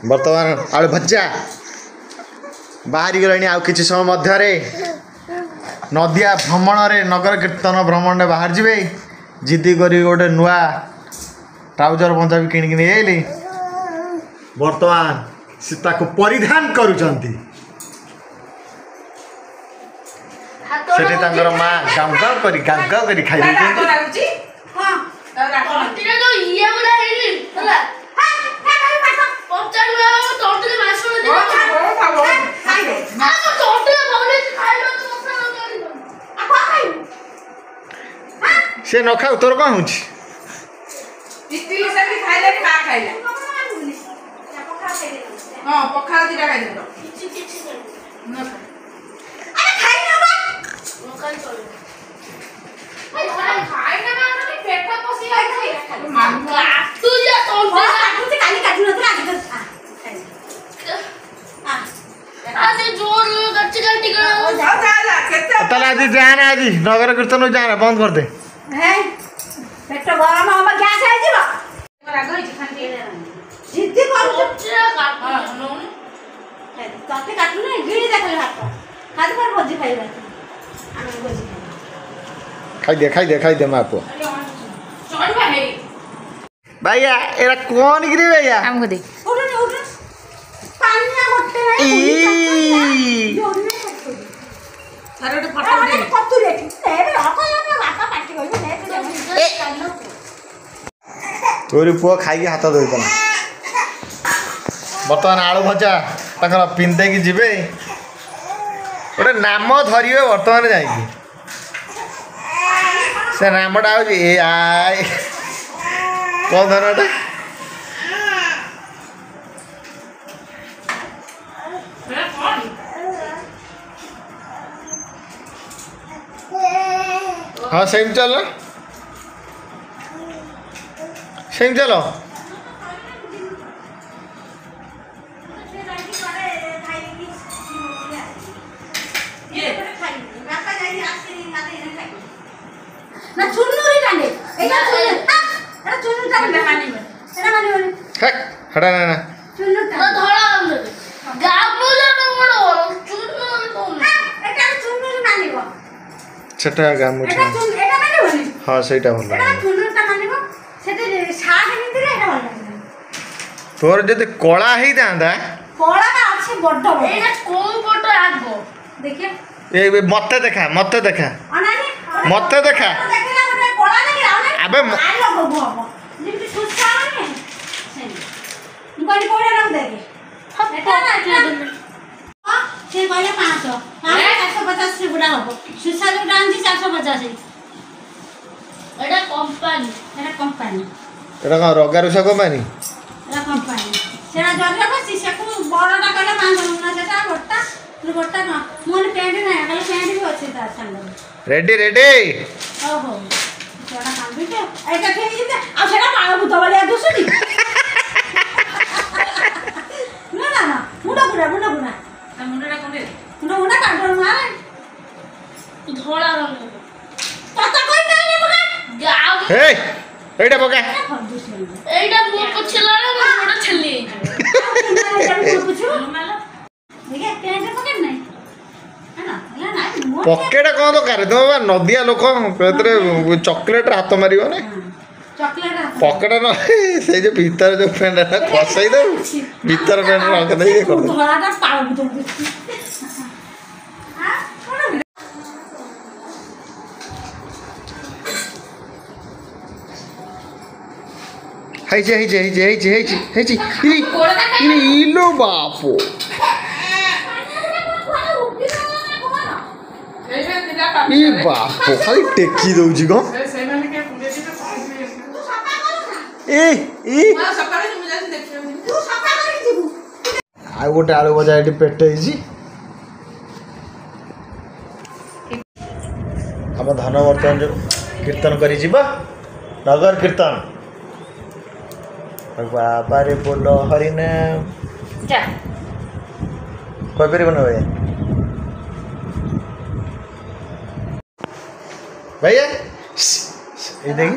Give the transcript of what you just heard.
बर्तमान आलू भजा बाहरी गलानी आउ किछि समय मध्य नदिया भ्रमण रे नगर कीर्तन भ्रमण रे बाहर जिवे जिद्दी करी गोटे नुआ ट्राउजर पंजाबी किणिक नहीं आइली बर्तमान से ताको परिधान करूचंती सेठी तांकर मां गाम करी खाइ देछंती हां तोरा जो इया बडा हेली होला पंचायत में तोरते मासुन दे खाइ दे आ तो तोरते भावले खाइ लो तो खाइ से न खाउ तोर कोन होछि इस्त्री से भी खाइले कि ना खाइले हां पखाल दिरा खाइ दे किछि न अरे खाइ ना बा न खाइ चले खाइ ना ना पेट पसी खाइ मां तू जा तोल काटू काली काटू न तो आज जोर गच्ची गंटी कर जा केते तला आज जाना आज नगर कीर्तन जाना बंद कर दे है पेट गरम होबा गैस आइ जिवो राग होई खान्ती जिद्दी करू काटू तते काटू नै गिड़ी देखले हाथ खाद पर भोजी खाइबा हम भोजी खाई दे मां पो चढ़वा है भैया एरा कौन गिरी भैया हमको दे उठ पानी होते है सारे फटा दे कतु रे ए रखो ना वाका पाटी गयो ने तोरी पुआ खाई के हाथ धोई दला बर्तमान आलू भजा ताकर पिंदे की जिबे गोटे नाम धरिबे बर्तमान जाई से नामटा हो ए आय कौन धनटा हाँ सेम चलो ना चुन्नूरी डाले एटा चुन्नू डाले मानी एटा मानी हेक हटा ना चुन्नू डाले धोळा गाबुला बडो चुन्नू तो एटा चुन्नूरी मानिबो छटा गामु एटा चुन्नू एटा मानिबो हां सेटा भल एटा चुन्नूटा मानिबो सेते साग निंदिरे एटा भल तोर जदि कळा हेई दांदा कळा का अछि बड्डो एटा कोन फोटो आगो देखिए ए मते देखा अनानी मते देखा देखला बडे कळा नहीं आउने अबे आलो गो गो जेमति सुस्ता नहीं से मुकनी कोडे रख देगे एटा ना हां से कहले 500 450 से बुडा हो सुसा जो डांजी 450 एटा कंपनी एटा का रगारुसा कंपनी एटा कंपनी सेना जगला बसी से को बड़टा कहले 500 ना सेटा गोटा ना मोन पैंट ना कहले पैंट भी अछि तार संग रेडी ओहो छोड़ा काम भी के एटा खेई दे आ सेटा पाळ भूत वाले दुसुनी ना मुंडा मुंडा कोने काटो मारे धोळा रंग पता कोई नहीं मगा गाव हे एटा बका एटा मो पछला रे मोडा छल्ली एटा पुछु देखे पेंट पकड़ नहीं है ना ना पकेट कौन दरकार तुम नदिया लोक चॉकलेट हाथ मार चॉकलेट पकेट न से जो भीतर जो पेंट खसई दे भीतर पेंट रख दे कर धोळाटा पाळ तो हेची इलो बापो ई बापो खाली टेकी दउजी गो आ गोटे आलू भजा ये पेट आम धन बर्तमान जो कीर्तन कर नगर कीर्तन बाबा रे बोलो हरिनाम कोई पार न भैया ये देखिए